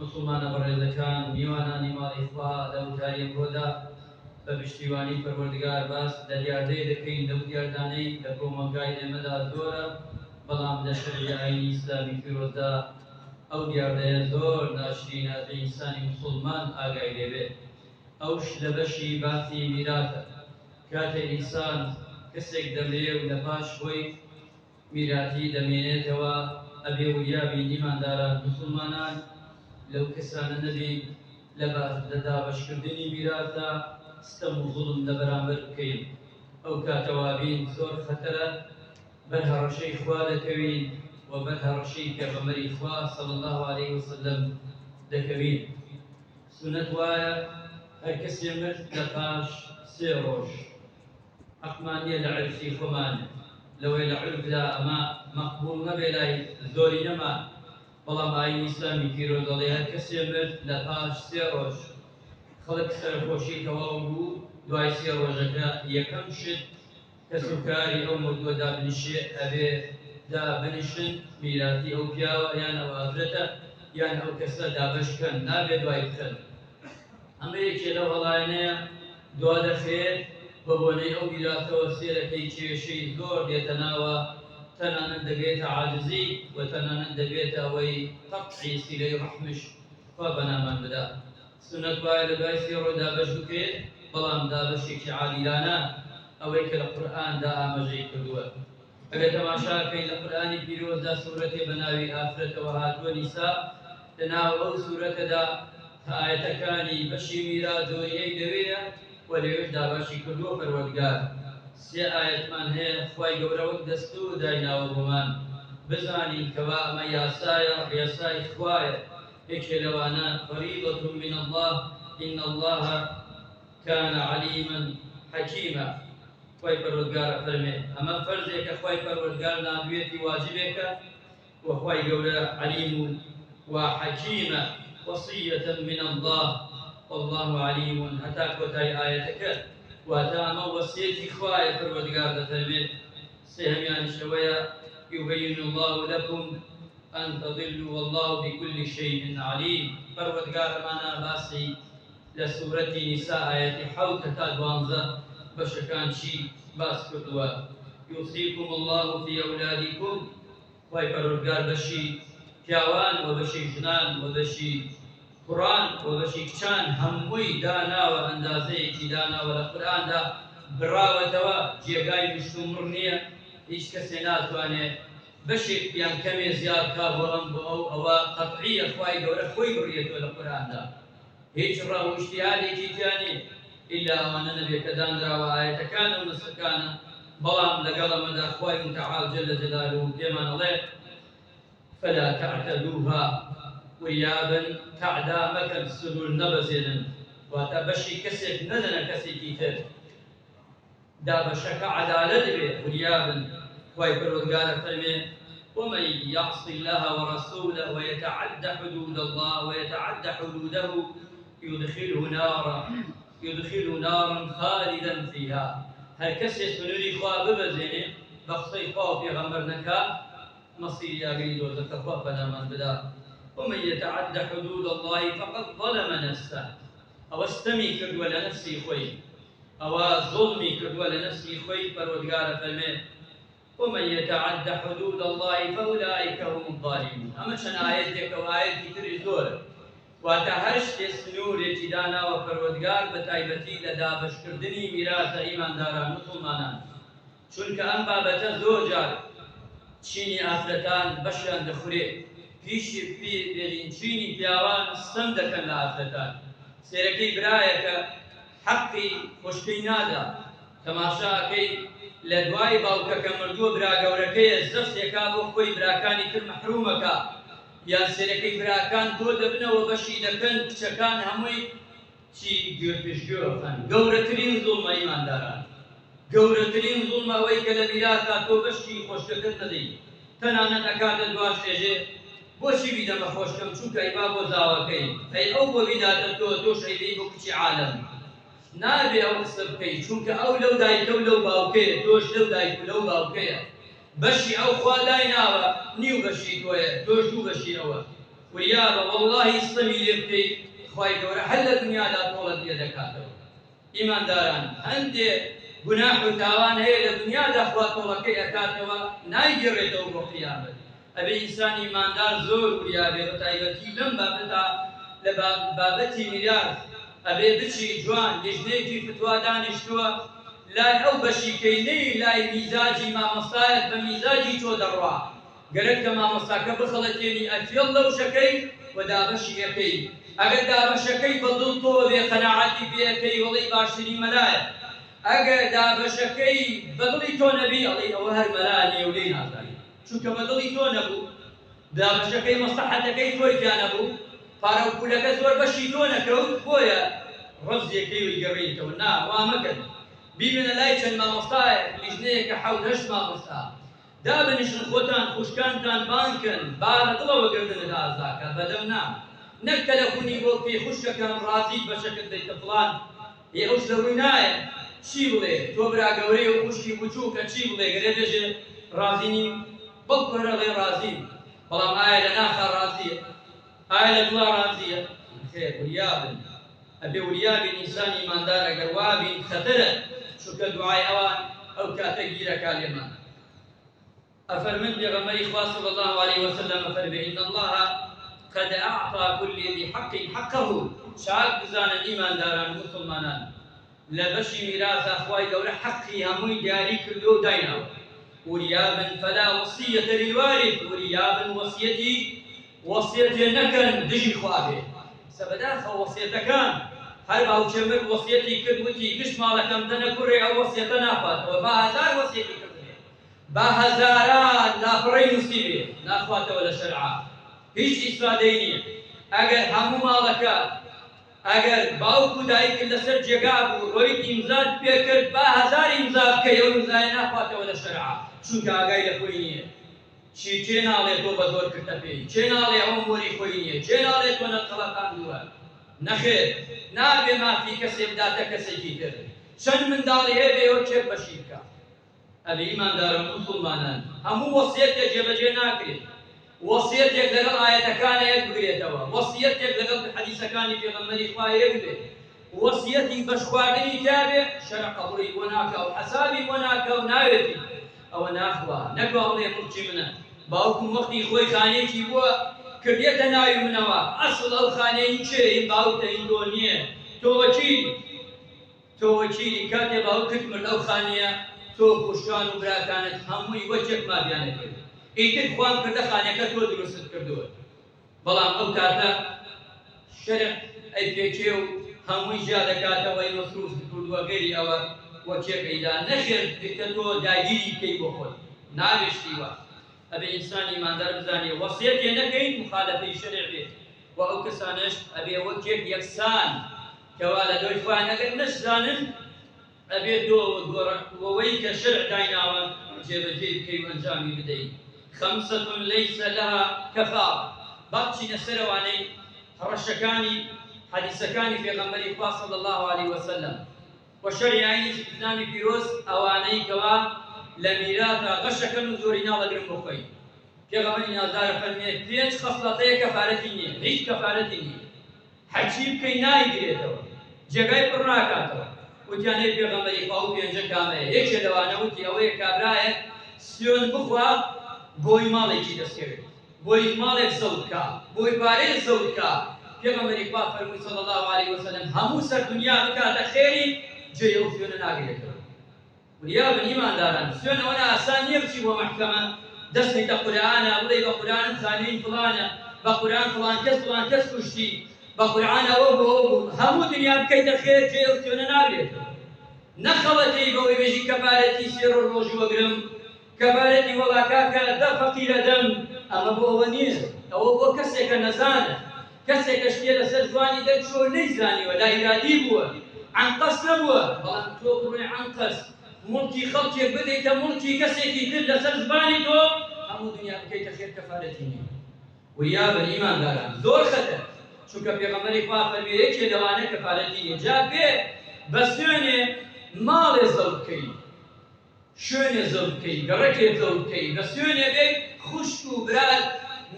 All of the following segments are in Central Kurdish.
مسلمانە بەڕێزەکان میوانانی ماڵی خوا لەو تاریە خۆدا بە پشتیوانی پەروەردگار باس دەریاردەی دەکەین لەو دیاردانەی لە کۆمەلگای ئێمەدا زۆرە، بەڵام لە شەریعەتی ئیسلامی فیرۆزدا ئەو دیاردەیە زۆر ناشرینە بە ئینسانی موسڵمان ئاگای لێبێت. ئەوش لە بەشی باسی میراتە. کاتێک ئینسان کەسێک دەمرێ و لە پاش خۆی میراتی دەمێنێتەوە، ئەبێ وریابی دیمانداران موسڵمانان لەو کەسانە نەبین لە دابەشکردنی میراتدا ستەم و زوڵم لە بەرامبەر بکەین. ئەو کاتەوا بین زۆر خەتەرە، بەر هەڕەشەی خوا دەکەوین و بەر هەڕەشەی پێغەمبەری خوا صلی الله عليه وسلم دەکەوین. سنەت وایە هەر کەسێ مرد لە پاش 3 ڕۆژ، حەقمان نییە لە عرفی خۆمان لەوەی لە عرفدا ئەمە مەقبوڵ نەبێ لای زۆری نەمان، بەڵام ئاینی ئیسلامی پیرۆز دەڵێ هەر کەسێ مرد لە پاش 3 ڕۆژ خەڵک سەرخۆشی تەواو بوو، دوای 3 ڕۆژەکە یەکەم شت کە سوکاری ئەو مردووە دابنیشێ ئەبێ دابنیشن میراتی ئەو پیاوە یان ئەو ئافرەتە یان ئەو کەسە دابەشکەن، نابێ دوای بکەن. ئەمە یەکێ لەو هەڵاینەیە دوا دەخێت بە بۆنەی ئەو میراتەوە سێرەکەی کێشەی زۆر دێتە ناوە، تەنانەت دەبێتە عاجزی و تەنانەت دەبێتە ئەوەی قەطعی سیلەی ڕەحمش خوا بەنامان بدا. سنەت وایە لە دوای 3 ڕۆژ دابەش بکرێت، بەڵام دابەشێکی عادیلانە، ئەوەی کە لە قورئاندا ئاماژەی کردووە. ئەگەر تەماشاکەین لە قورئانی پیرۆزدا سوورەتێ بە ناوی ئافرەتەوە هاتووە نیسا، لە ناو ئەو سوورەتەدا ئایەتەکانی بەشی میرات زۆریەی لەوەیە و لەوێش دابەشی کردووە پەروەردگار. 3 ئایەتمان هەیە خوای گەورە وەک دەستوور دایناوە بۆمان بزانین کەوا ئەمە یاسایە، یاسای خوایە، یەکێ لەوانە فەریضەة من الله إن الله كان عليما حكيما. خوای پەروەردگار فەرمێ ئەمە فەرزێکە خوای پەروەردگار نادوێتی واجبێکە و خوای گەورە علیم و حەکیمە. وصية من الله والله عليم هەتا کۆتای ئایەتەکە، واتە ئەمە وەسیەتی خوایە پەروەردگار دەفەرمێت. سێهەمیانیش ئەوەیە يبين الله لكم أن تضلوا والله بكل شيء عليم. پەروەردگار ئەمانە باسی لە سوورەتی نیسا ئایەتی 7 تا 12 بەشەکان چی باس کردووە. يوصيكم الله في أولادكم، خوای پەروەردگار بەشی پیاوان و بەشی ژنان و بەشی قورآن و بەشی کچان هەمووی داناوە، ئەندازەیەکی داناوە لە قورئاندا بڕاوەتەوە، جێگای مشتومڕ نییە، هیچ کەسێ ناتوانێت بەشێک یان کەمێ زیاد کا بۆ ئەم بۆ ئەو، ئەوە قەطعیە خوای گەورە خۆی بڕیەتەوە لە قورئاندا، هیچ ڕاوشتیانێکی تیانی ئیلا ئەوانە نەبێت کە دانراوە ئایەتەکان و نسخەکانە. بەڵام لەگەڵ ئەمەدا خوای متعال جل جلاله پێمان ئەڵێ فلا تعتدوها، وریابن تعدا مەکەن، سنوور نەبەزێنن، واتە بەشی کەسێک نەدەنە کەسێکی تر، دابەشەکە عەدالەت بێ، وریابن. خوای پەروەردگار فەرمێ ومن يعص الله ورسوله ويتعد حدود الله ويتعد حدوده يدخله نارا خالدا فيها. هەر کەسێ سنووری خوا ببەزێنێ، بە قسەی خوا و پێغەمبەر نەکا، مەسیری ئاگری دۆزەخە خوا پەنامان بدا. ومن يتعد حدود الله فقد ظلم نفسه، ئەوە ستەمی کردووە لە نەفسی خۆی، ئەوە زوڵمی کردووە لە نەفسی خۆی. پەروەردگارە فەرمێ ومن يتعد حدود الله فأولئك هم الظالمون. ئەمە چەند ئایەتێکە و ئایەتی تری زۆرە، واتە هەر شتێ سنوورێکی داناوە پەروەردگار بە تایبەتی لە دابەشکردنی میراتە ئیمانداران موسڵمانان، چونکە ئەم بابەتە زۆر جار چینی ئافرەتان بەشیان دەخورێت، پیشی بێرین چینی پیاوان ستەم دەکەن لە ئافرەتان. سێرەکەی برایەکە حەقی خوشکەی نادا، تەماشاکەی لە دوای باوکەکە مردووە برا گەورەکەیە زەفتێکا بۆ خۆی براکانی تر مەحرومەکە، یان سێرەکەی براکان تۆ دەبنەوە بەشی دەکەن، کچەکان هەمووی چی گوێپێشگوێڕەکەن. گەورەترین زوڵمە ئیمانداران، گەورەترین زوڵمە ئەوەی کە لە میراتا تۆ بەشی خۆشکەکەت نەدەی، تەنانەت ئەکاتە دواشێژێ بۆچی بیدەمە خۆشکەم چونکە ئەیبا بۆ زاوەکەی، ئەی ئەو بۆ بیداتە تۆش ئەیبی بۆ کچی عالەم، نابێ ئەو قسە بکەی، چونکە ئەو لەو دایکە و لەو باوکەیە، تۆش لەو دایک و لەو باوکەیە، بەشی ئەو خوا دایناوە، نیو بەشی تۆیە، تۆش دوو بەشی ئەوە. وریابە وەڵڵاهی ئیسڵەمی لێ بکەیت خوای گەورە هەر لە دنیادا تۆڵەت لێ دەکاتەوە. ئیمانداران هەندێک گوناح و تاوان هەیە لە دنیادا خوا تۆڵەکەی ئەکاتەوە نایگەڕێتەوە بۆ قیامەت. ئەبێ ئینسانی ئیماندار زۆر وریابێ بە تایبەتی لەم بابەتا لە بابەتی میراث ئەبێ بچی جوان لیژنەیەکی فتوا دانیشتووە لای ئەو بەشیکەینەی لای میزاجی مامۆستایەک بە میزاجی تۆ دەڕوا گەرەک کە مامۆستاکە بخەڵەتێنی ئەفێڵ لەو شەکەی و دابەشی یەکەی ئەگەر دابەشەکەی بەدڵ تۆ بێ قەناعەتی پێەکەی وەڵی باشترین مەلایە ئەگەر دابەشەکەی بەدڵی تۆ نەبی ئەڵێ ئەوە هەر مەلایە نێولەی نازانی چونکە بەدڵی تۆ نەبوو دابەشەکەی مەسلحەتەکەی تۆی جا نەبوو پارە و پولەکە زۆر بەشی تۆ نەکەوت بۆیە ڕەزیەکەی وی گەڕێیتەوە نا وا مەکەن بیبنە لای چەند مامۆستایەک لیژنەیەکە حەوت هەشت مامۆستا دابنیشن خۆتان خوشکانتان بانکن با لە دڵەوە گردنت ئازاکە بەدەم نا نەک تەلەفۆنی بۆ پێی خوشکەکەم ڕازیت بەشەکەت دەیتە فڵان هێ ئەوش لەڕووی نایە چی بڵێ تۆ برا گەورەی و خوشکی بچووکە چی بڵێ گەرێ بێژێ ڕازی نیم بەڵکو هەرەڵێ ڕازیم بەڵام ئایا لە ناخە ڕازیە ئایا لە دڵا ڕازیە خێر وریابن ئەبێ وریابین ئینسانی ئیماندار ئەگەر وابین خەتەرە چونکە دوعای ئەوان ئەو کاتە گیرەکا لێمان أفرمن بغمري صلى الله عليه وسلم فربه إن الله قد أعطى كل ذي حق حقه شاك بزان الإيمان داران مسلمانان لبشي ميراث أخوي دولة حقي هموي جاري كله دينا وريابا فلا وصية للوارث وريابا وصيتي نكن دجي خوابه سبداخ وصيتك كان هل باو چمر وصيتي كدوتي كش مالكم دنكوري أو وصيتنا فات وبهزار وصيتي بهزاران نافڕەی نووسیبێ ناخواتەوە لە شەرعا هیچ ئیسفادەی نییە ئەگەر هەموو ماڵەکە ئەگەر باوکو دایکت لەسەر جێگا بوو ڕۆیت ئیمزات پێکرد بهزار ئیمزا بکەی ئەو ئیمزایە ناخواتەوە لە شەرعا چونکە ئاگای لە خۆی نییە چێ ناڵێ تۆ بە زۆر کردە پێی چێ ناڵێ ئەو مۆری خۆی نییە چێ ناڵێ تۆ نەقەڵەقاندووە نەخێر نابێ مافی کەسێ بداتە کەسێکی تر چەند منداڵی هەیە بێەوە کێک بەشی بکە ئەبێ ئیماندارە مسلمانان هەموو وەسیەتێک جێبەجێ ناکرێت وەسیەتێک لەگەڵ ئایەتەکانە یەک بگرێتەوە وەسیەتێک لەگەڵ حەدیسەکانی پێغەمبەری خوا یەک بێت وەسیەتی بەشخواردنی تابێ شەرع قەبوڵی بۆ ناکە و حەسابی بۆ ناکە و ناوێتی ئەوە ناخوا نەکوا بڵێ موچی منە باوکم وەختی خۆی خانەیەکی بووە کردێتە ناوی منەوە ئەسڵ ئەو خانەی چێ ئین باوکتە ئین تۆ نییە تۆ وەکیلی کاتێ باوکت مرد ئەو خانەیە تۆ خوشکان و براکانت هەمووی وەکێک مابیانە کرد ئیتر خوان کردە خانەکە تۆ دروست کردووە بەڵام ئەو کاتە شەرع ئەی پێچێ و هەمووی ژا دەکاتەوە ئەی مەسروف کردووە غێری ئەوە وەکێکەیدا نەخێر کە تۆ داگیری بکەی بۆ خۆت ناوێشتیوە ئەبێ ئینسانی ئیماندار بزانێ وەسیەتێ نەکەیت مخالەفەی شەرع بێت و ئەو کەسانش ئەبێ وەکێک یەکسان کەوا لە دۆی خوان ئەگەر نەشزانن ئەبێت وەوەی کە شەرع دایناوە جێبەجێ بکەی و ئەنجامی بدەیت خەمسەة لەیسە لەها کەفارە بەڵچینە سەرەوانەی هەڕەشەکانی حەدیسەکانی پێغەمبەری خوا صلی الله عليه وسلم و شەریعەی ئیسلامی پیرۆز ئەوانەی کەوا لە میراثا غەشەکەن و زۆری ناڵەگرن بۆ خۆی پێغەمبەری نازدارە فەرمێت پێنج خەسڵەتەیە کەفارەتی نییە هیچ کەفارەتی نییە حەجی بکەی نایگرێتەوە جێگای پڕ ناکاتەوە وتیانەی پێغەمبەری خوا و پێنجە کامەیە یەکێ لەوانە وتی ئەوەیە کابرایە سوێن بخوا بۆی ماڵێکی دەستکەوێت بۆی ماڵێک زەوت بکە بۆی پارەیە زەوت بکە پێغەمبەری خوا فەرمووی صلی الله عليه وسلم هەموو سەر دنیا بکاتە خێری جێی ئەو سوێنە ناگرێتەوە وریابن ئیمانداران سوێن ئەوە ئاسان نییە بچی بۆ مەحکەمە دەستێتە قورئانە بڵێ بە قورئان زانین فڵانە بە قورئان فڵان کەس کوشتی بە قورئان ئەوە بۆ هەموو دنیا بکەیتە خێر جێی ئەو سوێنە ناگرێتەوە نەخەڵەتەی بەوەی بێژی کەفارەتی سێ ڕۆژ وەگرم کەفارەتی وەڵا کاکە دە فەقیرە دەم ئەمە بۆ ئەوە نییە ئەوە بۆ کەسێکە نەزانە کەسێکە شتێ لەسەر جوانی دەرچۆ نەیزانیوە لا ئیرادی بووە عنقەس نەبووە بەڵام تۆ بڕۆی عنقەس مڵکی خەڵکێک بدەیتە مڵکی کەسێکی تر لەسەر زبانی تۆ هەموو دنیا بکەیتە خێر کەفارەتی نییە وریابە ئیمانداران زۆر خەتەر چونکە پێغەمبەری خوا فەرمووی یەکێ لەوانە کەفارەتی نییە جا بێ بە سوێنێ ماڵێ زەوت بکەی شوێنێ زەوت بکەی گەڕەکێ زەوت بکەی بە سوێنێ بێ خوشک و برات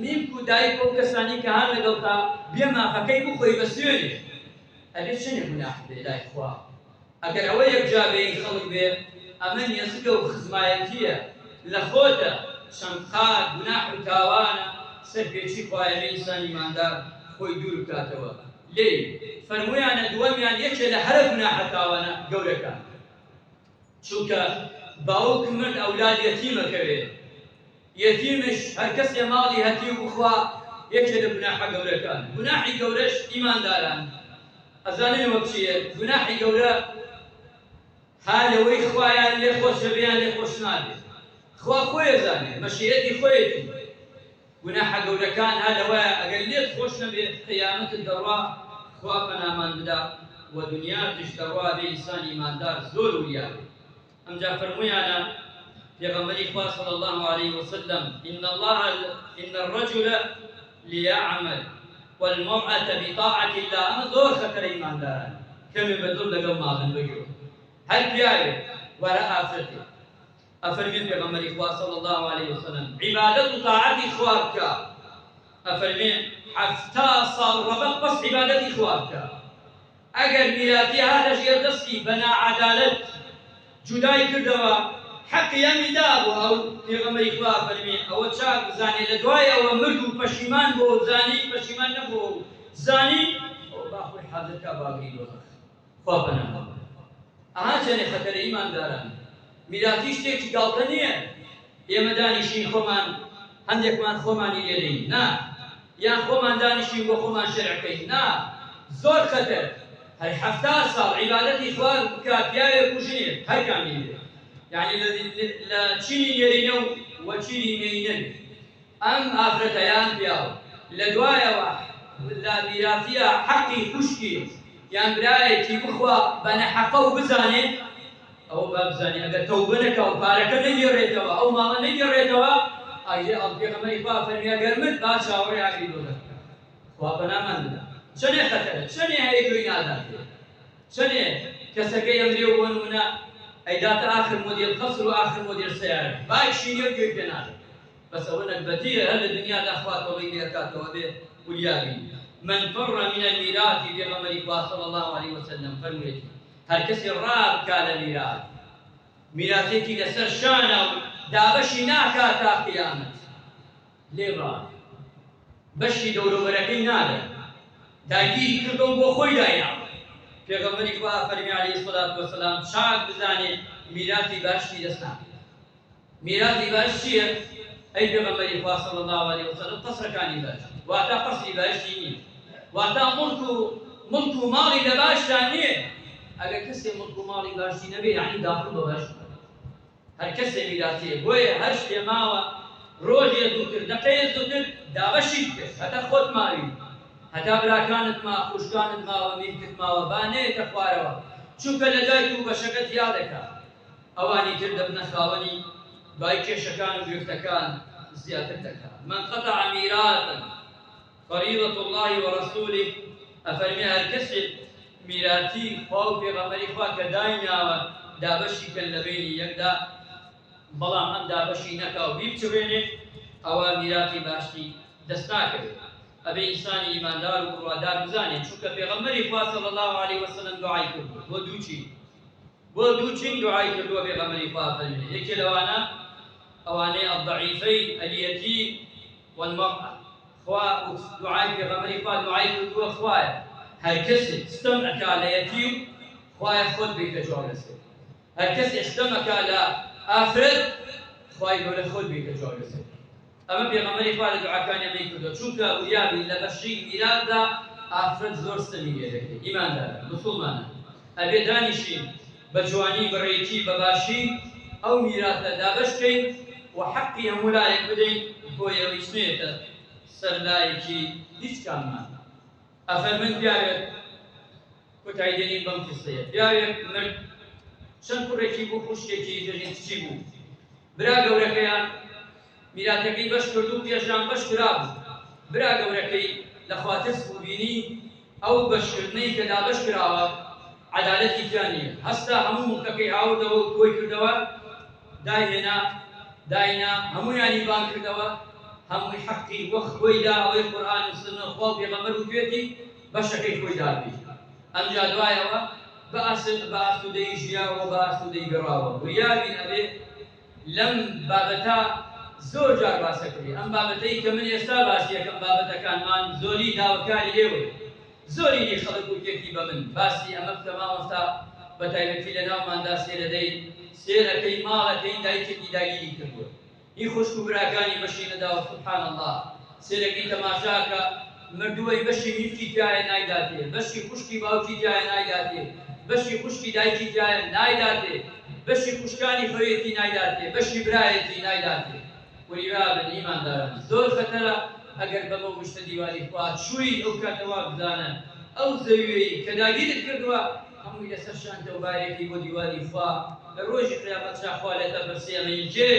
میمک و دایک ئەو کەسانی کە هەر لەگەڵتا بێمافەکەی بخۆی بە سوێنێ ئەبێ چنێ گوناح بێ لای خوا ئەگەر ئەوە یەکجا بێ خەڵک بێ ئەمە نێزگە و خزمایەتیە لە خۆتە شەمخات گوناح و تاوانە سەرپێچی خوایە ئینسان ئیماندار خۆی دوور بکاتەوە لێ فەرموویانە دووەمیان یەکێ لە هەرە گوناحە تاوانە گەورەکان چونکە باوک مرد ئەولاد یەتیمەکەوێ یەتیمش هەر کەسێ ماڵی هەتیم بخوا یەکێ لە گوناحە گەورەکان گوناحی گەورەش ئیمانداران ئەزانن وەک چییە گوناحی گەورە ها لەوەی خوایان لێ خۆشە بێیان لێ خۆش نابێت خوا خۆی ئەزانێ مەشیەتی خۆیەتی گوناحە گەورەکان ها لەوەیە ئەگەر لێت خۆش نەبێت قیامەتت دەڕوا خوا پەنامان بدا و دنیا تش دەڕوا بێ ئینسان ئیماندار زۆر وریا بێ ئەمجا فەرموویانە پێغەمبەری خوا صلی الله عليه وسلم إن الرجل ليعمل والمرأة بطاعة الله أما زور خطر إيمان داران كم بدل لقل ماغن بگیرو هل پیاوه وراء آفرته أفرمين پیغمبر إخوة صلى الله عليه وسلم عبادة طاعة إخوابك أفرمين حفتا صال ربك بس عبادة إخوابك أجر ميلادي هذا شيء دستي بنا عدالة جداي كردوا حق يمي دابو أو پیغمبر إخوة أفرمين أو تشاك زاني لدواي أو مردو پشیمان بو زاني پشیمان نبو زاني أو باخوي حاضرك باقي وخخ خوابنا ئەها چەنێ خەتەرە ئیمانداران میراتی شتێکی گاڵتە نییە ئێمە دانیشین خۆمان هەندێکمان خۆمانی لێدەین نا یان خۆمان دانیشین بۆ خۆمان شەرعەکەین نا زۆر خەتەر هەر حەفتا ساڵ عیبادەتی خوا بکا پیاوێک و ژنێک هەر کامی لێ یعنی لە چینی نێرینە و چینی مێینە ئەم ئافرەتەیان پیاوە لە دوایەوە لە میراتیە حەقی خوشکی یان برایەکی بخوا بە نەحەقە و بزانێ ئەوە با بزانێ ئەگەر تەوبە نەکا و پارەکە نەگێڕێتەوە ئەو ماڵە نەگێڕێتەوە ئایدێ پێغەمبەری خوا فەرمیە ئەگەر مرد با چاوەڕێی ئاگری بۆ دەکات خوا پەنامان بدات چەندێ خەتەرە چەندێ هەیە گوێی ناداتێ چەندێ کەسەکەی ئەمرێ بۆ نمونە ئەیداتە ئاخر مۆدێل قەسر و ئاخر مۆدێل سەیارە باکشی نییە گوێی پێ نادێت بەس ئەوە نەکبەتیە هەر لە دنیادا خوا تەڵی لێ ئەکاتەوە بێ وریابی من فر من الميراث بغمر صلى الله عليه وسلم فرميت هل كسر راب كان ميراث ميراثيتي لسر شانا دابشي ناكا تا قيامت ليه راب بشي دورو بركي نادا دايدي كردون بو خوي داينا بغمر فرمي عليه الصلاة والسلام شاك بزاني ميراثي باشي لسنا ميراثي باشي أي بغمر صلى الله عليه وسلم قصر كان باشي واتا قصري باشي واتا ملك مالي لباش ثانية أجا كسي ملك مالي باشي نبي يعني داخل بباش هر كسي ميلاتي بوي هر شيء ماوا روجي دوكر دقيق دوكر دابشي كس هتا خود مالي هتا برا كانت ما خوش كانت ما وميكت ما وباني تخواروا شو كلا جايتو بشكت يادك أواني ترد ابن خاوني بايكي شكان وبيفتكان زيادتك من قطع ميراثا فريضة الله ورسوله أفرميها الكسر ميراتي فوق بغمري خواك داينا دابشي كاللبيني يقدا بلام أم دابشي نكا وبيبتبيني أو ميراتي باشتي دستاك أبي إنساني إيمان دار وقروادار بزاني شوك بغمري خوا صلى الله عليه وسلم دعاي كردو ودوچين دعاي كردو بغمري خوا فرمي يكي لوانا أواني الضعيفين اليتيم والمرأة خوا دعاي بغمري خوا دعاي كردو خوايا هر کسی استمعك على يتيم خواهی خود بیت جالسه هر کسی استمعك على آفرد خواهی دول خود بیت جالسه اما پیغمبری خواهی دعا کانی میکرد چونکه اویابی لبشری میراد دا آفرد زور سمیه دکه ایمان داره مسلمان ابی دانشین بجوانی بریتی بباشی او میراد دا بشکین و حقی همولایک بدین بوی ویشنیت سرلایکی هیچ کاممان أفرمن بيارك كتايدني بمكسية بيارك مرد شن كوركي بو خوشكي جرين تشيبو برا قوركيان ميراتكي باش كردو بيجان باش كرابو برا قوركي لخواتس بوبيني أو بشكرني كدا باش كراوا عدالتي ثانية هستا همو مكاكي عاودة وكوي كردوا داينا همو يعني بان كردوا هەمووی حەقی وە خۆیدا ئەوەی قورئان و سنە خوا و پێغەمبەر وتوێتی بەشەکەی خۆی دابێت ئەمجا دوایەوە بە ئاسوودەیی ژیاوە بە ئاسوودەی گەڕاوە وریابین ئەبێ لەم بابەتە زۆر جار باسەکردی ئەم بابەتەی کە من ئێستا باسی یەکەم بابەتەکانمان زۆری داواکاری ئێوەی زۆری دی خەڵک وتێتی بە من باسی ئەمە بکە مامۆستا بە تایبەتی لە ناوماندا سێرەدەی سێرەکەی ماڵەکەی دایکێکی داگیری کردووە هی خوشک و براکانی بەشی نەداوە سبحان الله سێرەکەی تەماشاکە مردووەی بەشی میفتی تایە نایداتێ بەشی خوشکی باوکی تایە نایداتێ بەشی خوشکی دایکی تایە نایداتێ بەشی خوشکانی خۆیەتی نایداتێ بەشی برایەتی نایداتێ وریابن ئیمانداران زۆر خەتەرە ئەگەر بەمە گشتە دیواری خوا چووی ئەو کاتەوە بزانە ئەو زەویەی کە داگیرت کردووە هەمووی لەسەر شانتە و بارێکی بۆ دیواری خوا لە ڕۆژی قیامەتدا خوا لێتە بەرسێڵی جێ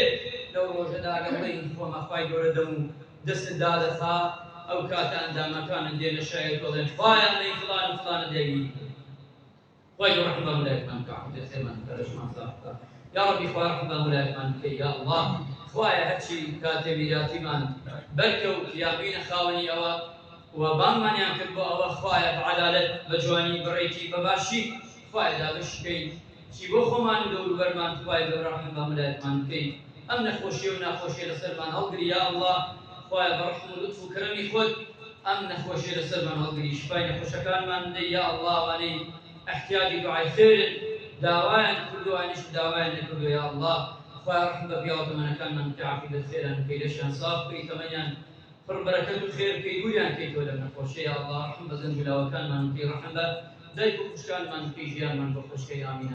لەو ڕۆژەدا ئەگەر بڵێین خۆمە خوای گەورە دەم و دەستت دادەخا ئەو کاتە ئەندامەکانت دێنە شایەت بڵێن خوایە ئەمەی فڵان و فڵانە داگیری خوای گەورە ڕەحمە مولایەتمان بکە عەفوی خێرمان بکە ڕێژمان ساف بکە یا ڕەبی خوا ڕەحمە مولایەتمان بکەی یا الله خوایە هەرچی کاتێ میراتیمان بەرکەوت یاقینە خاوەنی ئەوە و بانمانیان کرد بۆ ئەوە خوایە بە عەدالەت بە جوانی بەڕێکی بەباشی خوایە دابشکەی چی بۆ خۆمان و دەوروبەرمان خوایە گەورە ڕەحمە مولایەتمان بکەی ئەم نەخۆشیە و ناخۆشیە لەسەرمان هەڵگری یا الله خوایە بە ڕەحم و لوتف و کەرەمی خۆت ئەم نەخۆشیە لەسەرمان هەڵگری شفای نەخۆشەکانمان بدەی یا الله وانەی احتیاجی دوعای خێرن داوایان کردوانیش داوایان نەکردو یا الله خوای ڕەحم بە پیاوەتەمەنەکانمان بکە عەقیبەت خێران بکەی لەشیان ساف بکەی تەمەنیان پڕ بەرەکەت و خێر بکەی دووریان بکەیتەوە لەم نەخۆشیە یا الله ڕەحم بە زەنجلاوەکانمان بکەی ڕەحم بە دایک و خوشکانمان بکەی ژیانمان بە خۆشکەی ئامین